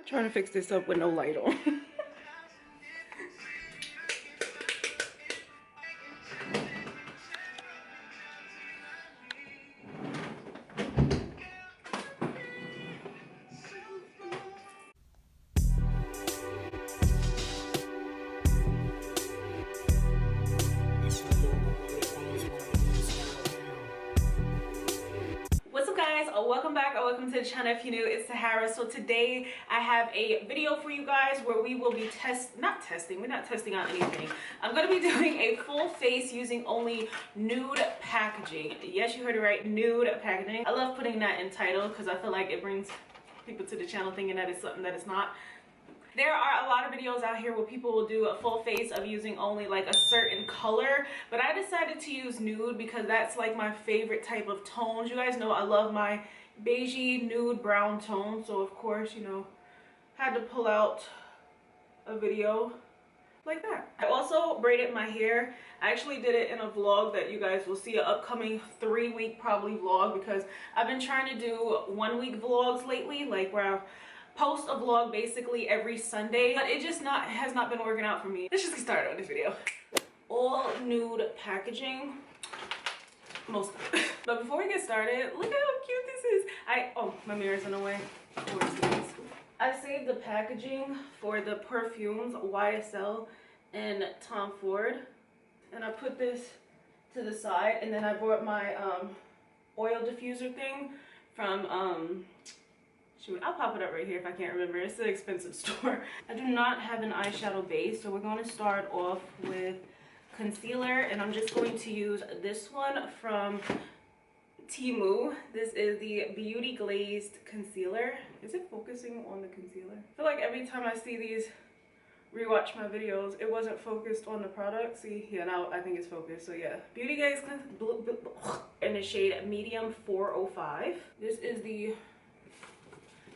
Trying to fix this up with no light on. What's up guys, welcome back or welcome to the channel. If you're new, it's Sahara. So today I have a video for you guys where we will be we're not testing out anything. I'm going to be doing a full face using only nude packaging. Yes, you heard it right, nude packaging. I love putting that in title because I feel like it brings people to the channel thinking that it's something that it's not. There are a lot of videos out here where people will do a full face of using only like a certain color, but I decided to use nude because that's like my favorite type of tones. You guys know I love my beigey nude brown tone, so of course, you know, had to pull out a video like that. I also braided my hair. I actually did it in a vlog that you guys will see, an upcoming 3-week probably vlog, because I've been trying to do 1-week vlogs lately, like where I post a vlog basically every Sunday, but it just has not been working out for me. Let's just get started on this video. All nude packaging, most of it. But before we get started, look how cute this is. Oh, my mirror's in the way. I saved the packaging for the perfumes YSL and Tom Ford, and I put this to the side, and then I brought my oil diffuser thing from shoot, I'll pop it up right here if I can't remember. It's an expensive store. I do not have an eyeshadow base, so we're going to start off with concealer, and I'm just going to use this one from Temu. This is the Beauty Glazed Concealer. Is it focusing on the concealer? I feel like every time I see these, rewatch my videos, it wasn't focused on the product. See, yeah, now I think it's focused. So yeah, Beauty Glazed in the shade Medium 405. This is the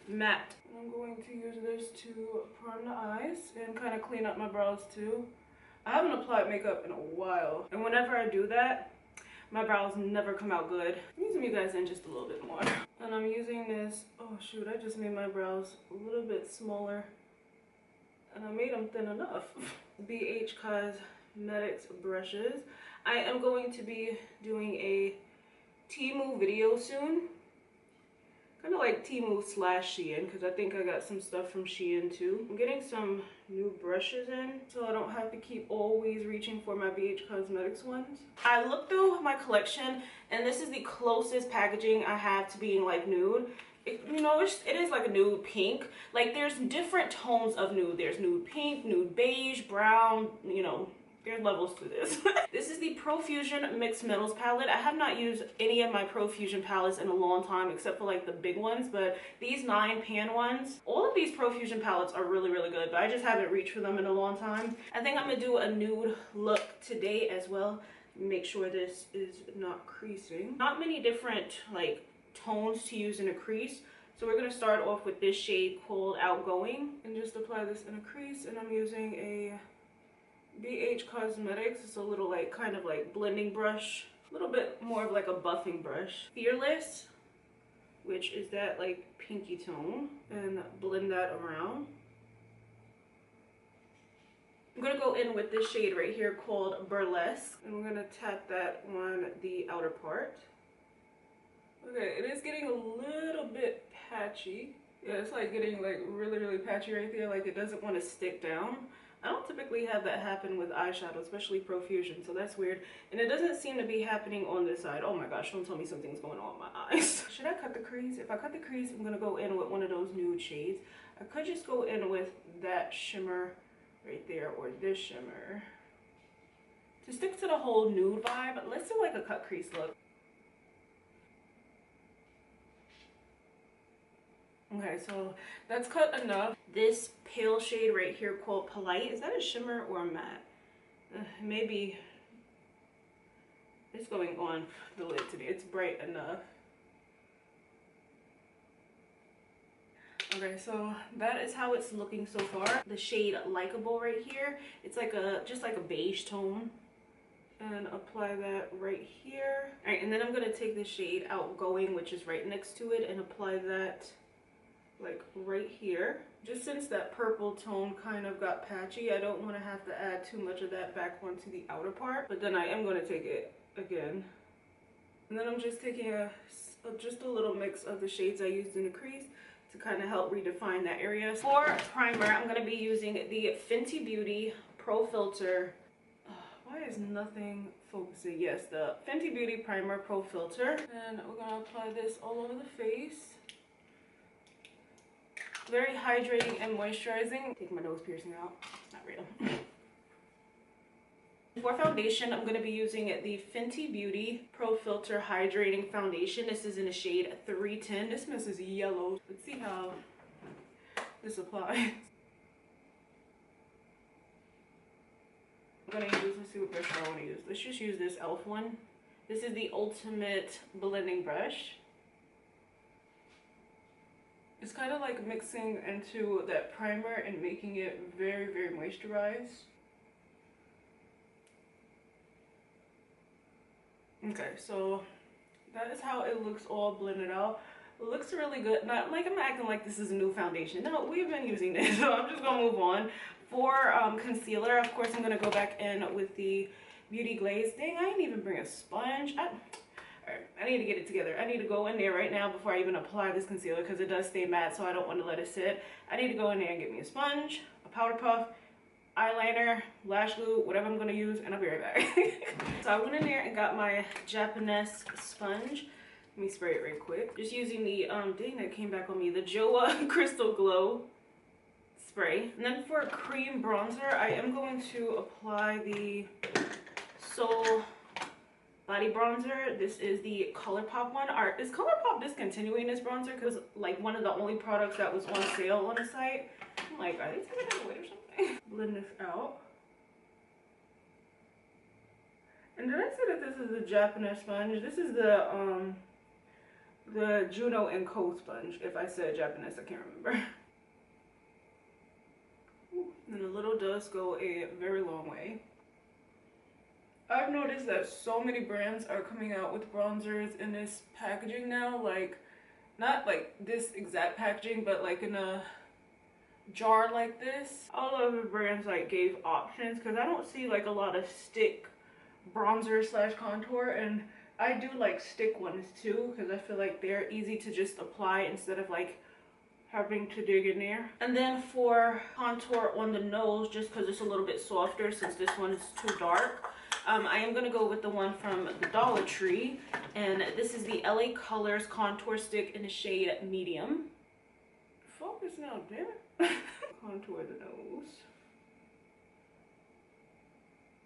matte. I'm going to use this to prime the eyes and kind of clean up my brows too. I haven't applied makeup in a while, and whenever I do that, my brows never come out good. Let me zoom you guys in just a little bit more. And I'm using this, oh shoot, I just made my brows a little bit smaller, and I made them thin enough. BH Cosmetics brushes. I am going to be doing a Temu video soon. Kind of like Temu / Shein, because I think I got some stuff from Shein too. I'm getting some new brushes in, so I don't have to keep always reaching for my BH Cosmetics ones. I looked through my collection, and this is the closest packaging I have to being like nude. You know, it is like a nude pink. Like, there's different tones of nude. There's nude pink, nude beige, brown, you know, there's levels to this. This is the Profusion Mixed Metals palette. I have not used any of my Profusion palettes in a long time, except for like the big ones, but these 9-pan ones, all of these Profusion palettes are really, really good, but I just haven't reached for them in a long time. I think I'm gonna do a nude look today as well. Make sure this is not creasing. Not many different like tones to use in a crease. So we're gonna start off with this shade called Outgoing and just apply this in a crease, and I'm using a BH Cosmetics. It's a little like kind of like blending brush, a little bit more of like a buffing brush. Fearless, which is that like pinky tone, and blend that around. I'm gonna go in with this shade right here called Burlesque, and we're gonna tap that on the outer part. Okay, it is getting a little bit patchy. Yeah, it's like getting like really, really patchy right there. Like it doesn't want to stick down. I don't typically have that happen with eyeshadow, especially Profusion, so that's weird. And it doesn't seem to be happening on this side. Oh my gosh, don't tell me something's going on with my eyes. Should I cut the crease? If I cut the crease, I'm gonna go in with one of those nude shades. I could just go in with that shimmer right there, or this shimmer. To stick to the whole nude vibe, let's do like a cut crease look. Okay, so that's cut enough. This pale shade right here called Polite, is that a shimmer or a matte? Maybe it's going on the lid today. It's bright enough. Okay, so that is how it's looking so far. The shade Likeable right here, it's like just like a beige tone. And apply that right here. All right, and then I'm gonna take the shade Outgoing, which is right next to it, and apply that like right here. Just since that purple tone kind of got patchy, I don't want to have to add too much of that back onto the outer part. But then I am going to take it again. And then I'm just taking just a little mix of the shades I used in the crease to kind of help redefine that area. For primer, I'm going to be using the Fenty Beauty Pro Filter. Why is nothing focusing? Yes, the Fenty Beauty Primer Pro Filter. And we're going to apply this all over the face. Very hydrating and moisturizing. Take my nose piercing out. Not real. For foundation, I'm going to be using the Fenty Beauty Pro Filter Hydrating Foundation. This is in the shade 310. This mess is yellow. Let's see how this applies. I'm going to use, let's see what brush I want to use. Let's just use this e.l.f. one. This is the Ultimate Blending Brush. It's kind of like mixing into that primer and making it very, very moisturized. Okay, so that is how it looks all blended out. It looks really good. Not like I'm acting like this is a new foundation. No, we've been using this, so I'm just gonna move on. For concealer, of course, I'm gonna go back in with the Beauty Glaze. Dang, I didn't even bring a sponge. Alright, I need to get it together. I need to go in there right now before I even apply this concealer because it does stay matte, so I don't want to let it sit. I need to go in there and get me a sponge, a powder puff, eyeliner, lash glue, whatever I'm going to use, and I'll be right back. So I went in there and got my Japanese sponge. Let me spray it right quick. Just using the, dang, that came back on me, the Joa Crystal Glow spray. And then for cream bronzer, I am going to apply the Soul Body Bronzer. This is the ColourPop one. Is ColourPop discontinuing this bronzer? Because like one of the only products that was on sale on the site. I'm like, are they taking it away or something? Blend this out. And did I say that this is a Japanese sponge? This is the Juno & Co sponge. If I said Japanese, I can't remember. And a little does go a very long way. I've noticed that so many brands are coming out with bronzers in this packaging now, like not like this exact packaging, but like in a jar like this. All of the brands like gave options because I don't see like a lot of stick bronzer slash contour, and I do like stick ones too because I feel like they're easy to just apply instead of like having to dig in there. And then for contour on the nose, just because it's a little bit softer since this one is too dark, I am going to go with the one from the Dollar Tree, and this is the LA Colors Contour Stick in the shade Medium. Focus now, damn it. Contour the nose.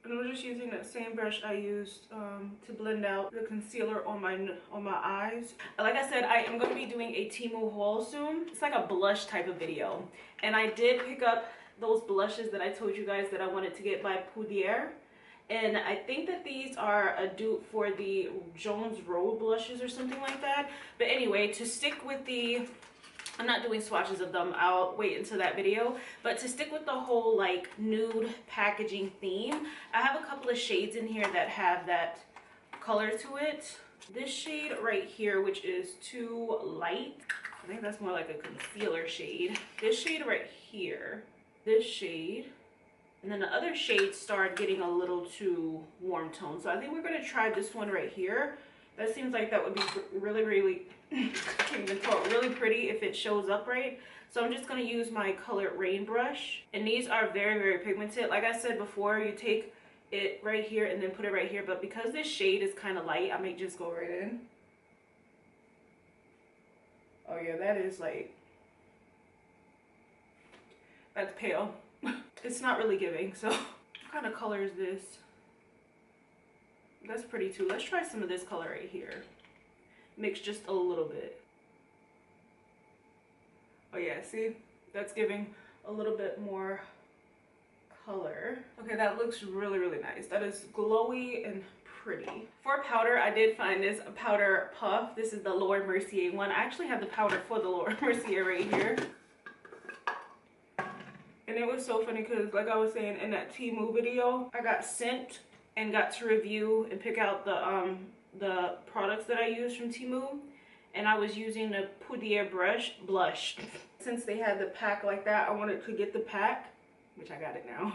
And I'm just using that same brush I used to blend out the concealer on my eyes. Like I said, I am going to be doing a Temu haul soon. It's like a blush type of video. And I did pick up those blushes that I told you guys that I wanted to get by Poudier. And I think that these are a dupe for the Jones Road blushes or something like that. But anyway, to stick with the, I'm not doing swatches of them, I'll wait until that video. But to stick with the whole like nude packaging theme, I have a couple of shades in here that have that color to it. This shade right here, which is too light, I think that's more like a concealer shade. This shade right here, this shade. And then the other shades started getting a little too warm tone. So I think we're going to try this one right here. That seems like that would be really, really, can't even talk, really pretty if it shows up right. So I'm just going to use my Color Rain brush. And these are very, very pigmented. Like I said before, you take it right here and then put it right here. But because this shade is kind of light, I may just go right in. Oh yeah, that is like, that's pale. It's not really giving. So what kind of color is this? That's pretty too. Let's try some of this color right here. Mix just a little bit. Oh yeah, see? That's giving a little bit more color. Okay, that looks really, really nice. That is glowy and pretty. For powder, I did find this powder puff. This is the Laura Mercier one. I actually have the powder for the Laura Mercier right here. And it was so funny because, like I was saying in that Temu video, I got sent and got to review and pick out the products that I use from Temu. and I was using the Poudier blush. Since they had the pack like that, I wanted to get the pack, which I got it now.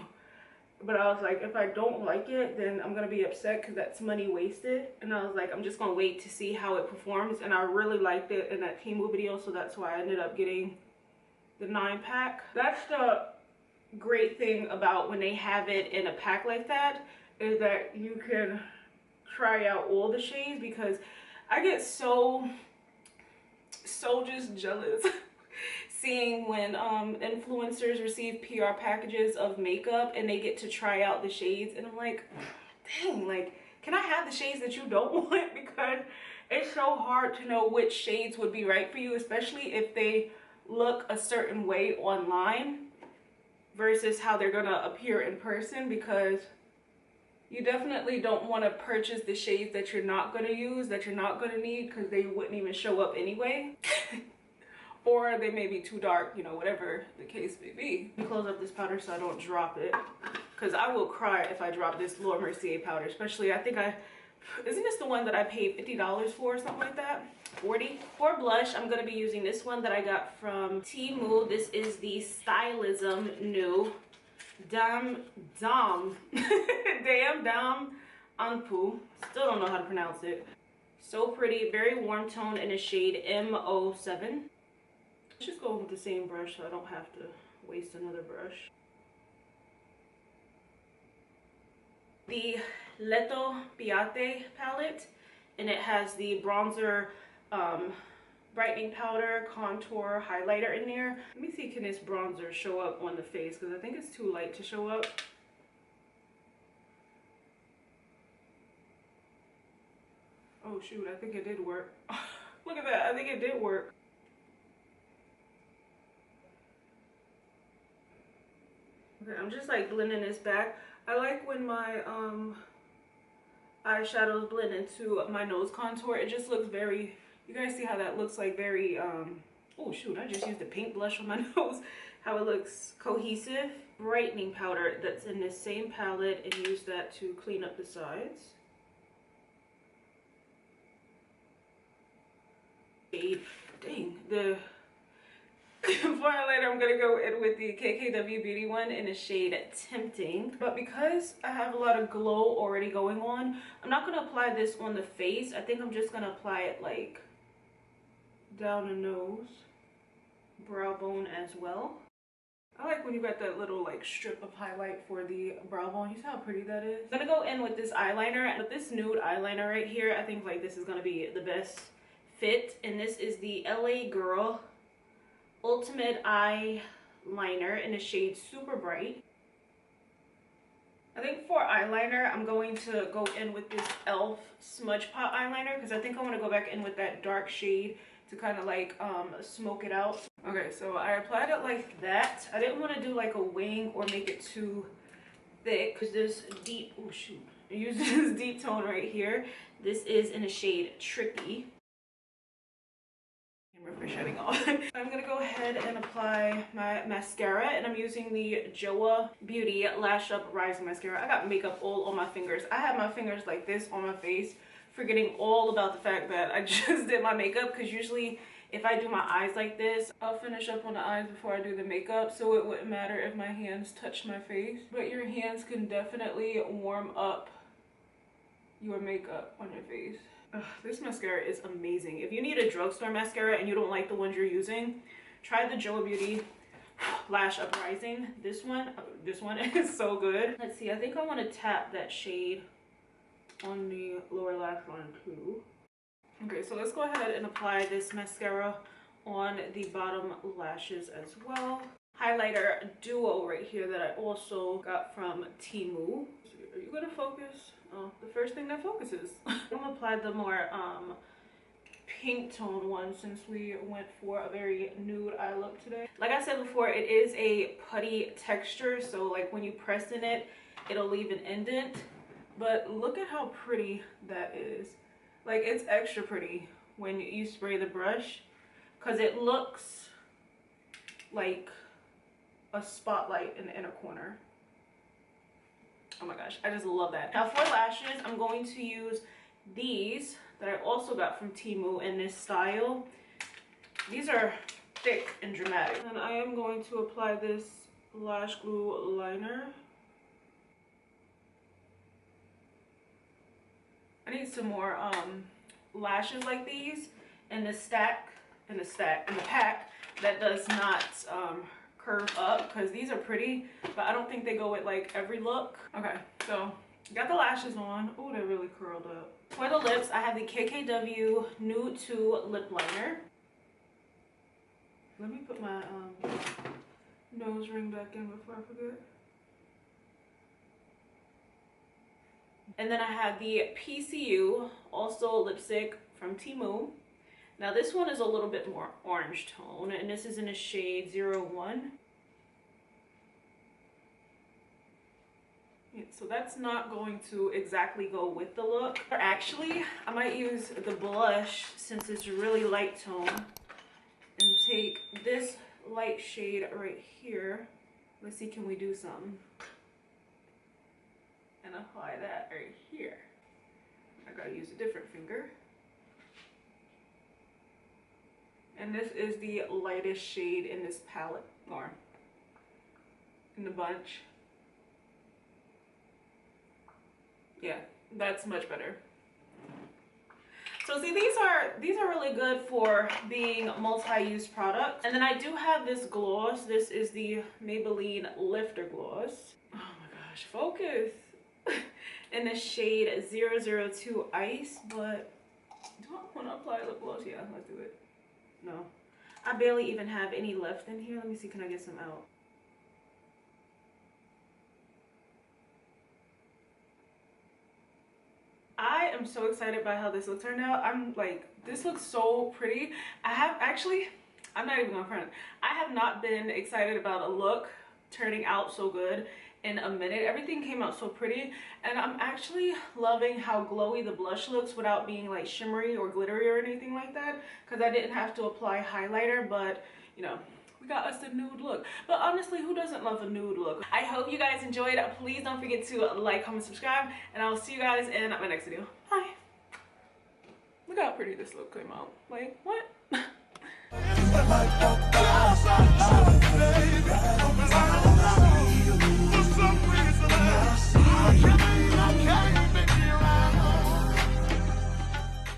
But I was like, if I don't like it, then I'm gonna be upset because that's money wasted. And I was like, I'm just gonna wait to see how it performs. And I really liked it in that Temu video, so that's why I ended up getting the 9-pack. That's the great thing about when they have it in a pack like that, is that you can try out all the shades, because I get so just jealous seeing when influencers receive PR packages of makeup and they get to try out the shades, and I'm like, dang, like, can I have the shades that you don't want? Because it's so hard to know which shades would be right for you, especially if they look a certain way online versus how they're gonna appear in person, because you definitely don't want to purchase the shades that you're not going to use, that you're not going to need, because they wouldn't even show up anyway. Or they may be too dark, you know, whatever the case may be. Let me close up this powder so I don't drop it, because I will cry if I drop this Laura Mercier powder. Especially, I think isn't this the one that I paid $50 for or something like that? 40. For blush, I'm going to be using this one that I got from Temu. This is the Stylism NUDE Damn Anpu. Still don't know how to pronounce it. So pretty, very warm tone in a shade M07. Let's just go with the same brush so I don't have to waste another brush. The Leto Piate palette, and it has the bronzer, brightening powder, contour, highlighter in there. Let me see, can this bronzer show up on the face, because I think it's too light to show up. Oh shoot, I think it did work. Look at that, I think it did work. Okay, I'm just like blending this back. I like when my eyeshadows blend into my nose contour. It just looks very, you guys see how that looks like very, oh shoot, I just used a pink blush on my nose. How it looks cohesive. Brightening powder that's in this same palette, and use that to clean up the sides. Dang, the for highlighter, I'm gonna go in with the KKW Beauty one in the shade Tempting. But because I have a lot of glow already going on, I'm not gonna apply this on the face. I think I'm just gonna apply it like down the nose, brow bone as well. I like when you got that little like strip of highlight for the brow bone. You see how pretty that is? I'm gonna go in with this eyeliner, with this nude eyeliner right here. I think like this is gonna be the best fit, and this is the LA Girl Ultimate Eyeliner in the shade Super Bright. I think for eyeliner, I'm going to go in with this e.l.f. Smudge Pot eyeliner, because I think I want to go back in with that dark shade to kind of like smoke it out. Okay, so I applied it like that. I didn't want to do like a wing or make it too thick, because this deep, oh shoot, I use this deep tone right here. This is in a shade Tricky. For shutting off. I'm gonna go ahead and apply my mascara, and I'm using the Joa Beauty Lash Up Rising Mascara. I got makeup all on my fingers. I have my fingers like this on my face, forgetting all about the fact that I just did my makeup, because usually if I do my eyes like this, I'll finish up on the eyes before I do the makeup, so it wouldn't matter if my hands touch my face. But your hands can definitely warm up your makeup on your face. Ugh, this mascara is amazing. If you need a drugstore mascara and you don't like the ones you're using, try the Joa Beauty Lash Up Rising. This one is so good. Let's see, I think I want to tap that shade on the lower lash line too. Okay, so let's go ahead and apply this mascara on the bottom lashes as well. Highlighter duo right here that I also got from Temu. Are you gonna focus? Oh, the first thing that focuses. I'm gonna apply the more pink tone one, since we went for a very nude eye look today. Like I said before, it is a putty texture, so like when you press in it, it'll leave an indent. But look at how pretty that is. Like, it's extra pretty when you spray the brush, because it looks like a spotlight in the inner corner. Oh my gosh, I just love that. Now for lashes, I'm going to use these that I also got from Temu in this style. These are thick and dramatic. And I am going to apply this lash glue liner. I need some more lashes like these in the pack that does not curve up, because these are pretty, but I don't think they go with like every look. Okay, so got the lashes on. Oh, they're really curled up. For the lips, I have the KKW Nude 2 lip liner. Let me put my nose ring back in before I forget. And then I have the PCU, also lipstick from Temu. Now this one is a little bit more orange tone, and this is in a shade 01. Yeah, so that's not going to exactly go with the look. Or actually, I might use the blush since it's really light tone, and take this light shade right here. Let's see, can we do something? And apply that right here. I gotta use a different finger. And this is the lightest shade in this palette, or in the bunch. Yeah, that's much better. So see, these are really good for being multi-use products. And then I do have this gloss. This is the Maybelline Lifter Gloss. Oh my gosh, focus. In the shade 002 Ice, but do I want to apply lip gloss? Yeah, let's do it. No, I barely even have any left in here. Let me see, can I get some out? I am so excited by how this look turned out. I'm like, this looks so pretty. I'm not even gonna front. I have not been excited about a look turning out so good in a minute. Everything came out so pretty, and I'm actually loving how glowy the blush looks without being like shimmery or glittery or anything like that, because I didn't have to apply highlighter. But you know, we got us a nude look. But honestly, who doesn't love a nude look? I hope you guys enjoyed. Please don't forget to like, comment, subscribe, and I'll see you guys in my next video. Bye. Look how pretty this look came out. Like, what?